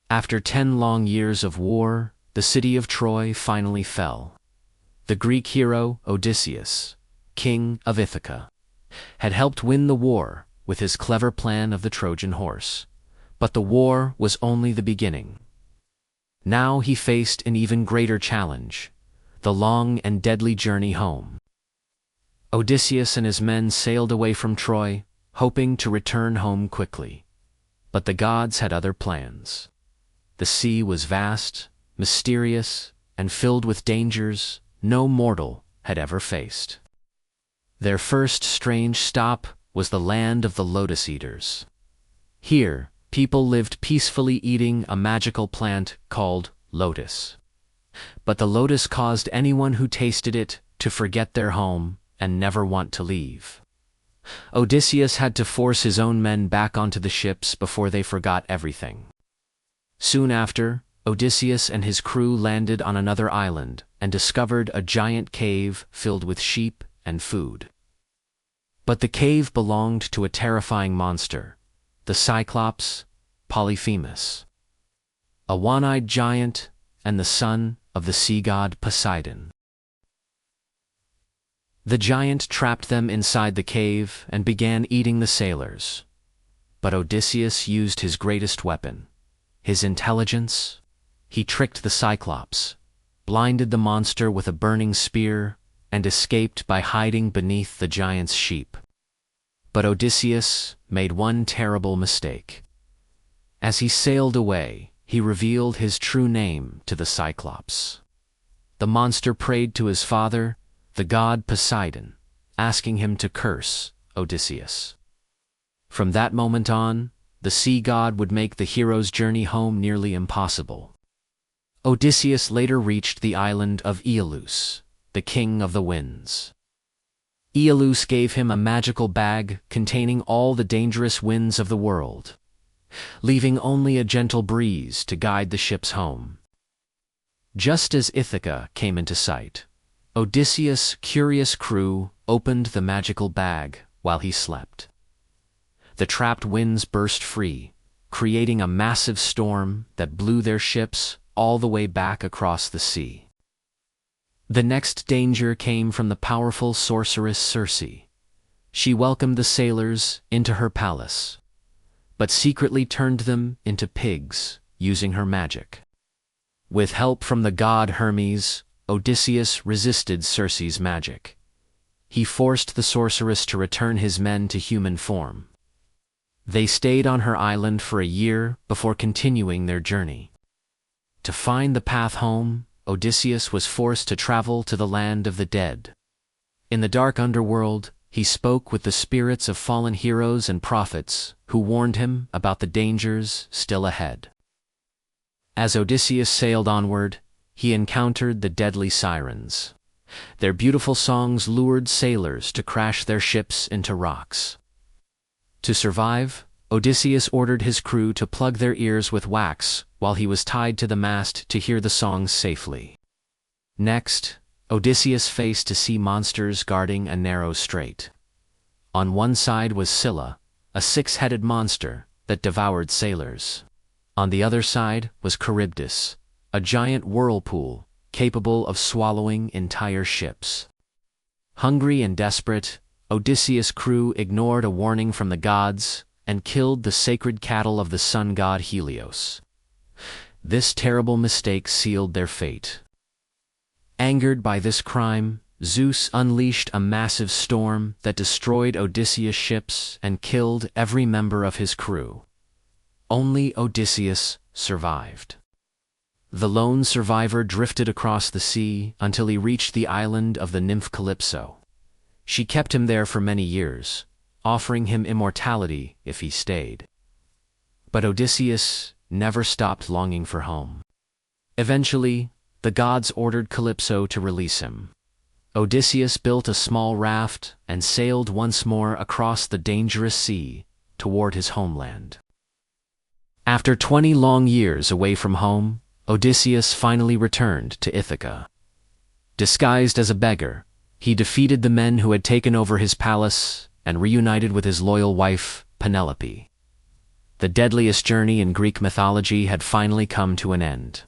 After 10 long years of war, the city of Troy finally fell. The Greek hero Odysseus, king of Ithaca, had helped win the war with his clever plan of the Trojan horse. But the war was only the beginning. Now he faced an even greater challenge, the long and deadly journey home. Odysseus and his men sailed away from Troy, hoping to return home quickly. But the gods had other plans. The sea was vast, mysterious, and filled with dangers no mortal had ever faced. Their first strange stop was the land of the lotus eaters. Here, people lived peacefully eating a magical plant called lotus. But the lotus caused anyone who tasted it to forget their home and never want to leave. Odysseus had to force his own men back onto the ships before they forgot everything. Soon after, Odysseus and his crew landed on another island and discovered a giant cave filled with sheep and food. But the cave belonged to a terrifying monster, the Cyclops Polyphemus, a one-eyed giant and the son of the sea god Poseidon. The giant trapped them inside the cave and began eating the sailors. But Odysseus used his greatest weapon, his intelligence. He tricked the Cyclops, blinded the monster with a burning spear, and escaped by hiding beneath the giant's sheep. But Odysseus made one terrible mistake. As he sailed away, he revealed his true name to the Cyclops. The monster prayed to his father, the god Poseidon, asking him to curse Odysseus. From that moment on, the sea god would make the hero's journey home nearly impossible. Odysseus later reached the island of Aeolus, the king of the winds. Aeolus gave him a magical bag containing all the dangerous winds of the world, leaving only a gentle breeze to guide the ships home. Just as Ithaca came into sight, Odysseus' curious crew opened the magical bag while he slept. The trapped winds burst free, creating a massive storm that blew their ships all the way back across the sea. The next danger came from the powerful sorceress Circe. She welcomed the sailors into her palace, but secretly turned them into pigs using her magic. With help from the god Hermes, Odysseus resisted Circe's magic. He forced the sorceress to return his men to human form. They stayed on her island for a year before continuing their journey. To find the path home, Odysseus was forced to travel to the land of the dead. In the dark underworld, he spoke with the spirits of fallen heroes and prophets who warned him about the dangers still ahead. As Odysseus sailed onward, he encountered the deadly sirens. Their beautiful songs lured sailors to crash their ships into rocks. To survive, Odysseus ordered his crew to plug their ears with wax while he was tied to the mast to hear the songs safely. Next, Odysseus faced sea monsters guarding a narrow strait. On one side was Scylla, a six-headed monster that devoured sailors. On the other side was Charybdis, a giant whirlpool capable of swallowing entire ships. Hungry and desperate, Odysseus' crew ignored a warning from the gods and killed the sacred cattle of the sun god Helios. This terrible mistake sealed their fate. Angered by this crime, Zeus unleashed a massive storm that destroyed Odysseus' ships and killed every member of his crew. Only Odysseus survived. The lone survivor drifted across the sea until he reached the island of the nymph Calypso. She kept him there for many years, offering him immortality if he stayed. But Odysseus never stopped longing for home. Eventually, the gods ordered Calypso to release him. Odysseus built a small raft and sailed once more across the dangerous sea toward his homeland. After 20 long years away from home, Odysseus finally returned to Ithaca. Disguised as a beggar, he defeated the men who had taken over his palace and reunited with his loyal wife, Penelope. The deadliest journey in Greek mythology had finally come to an end.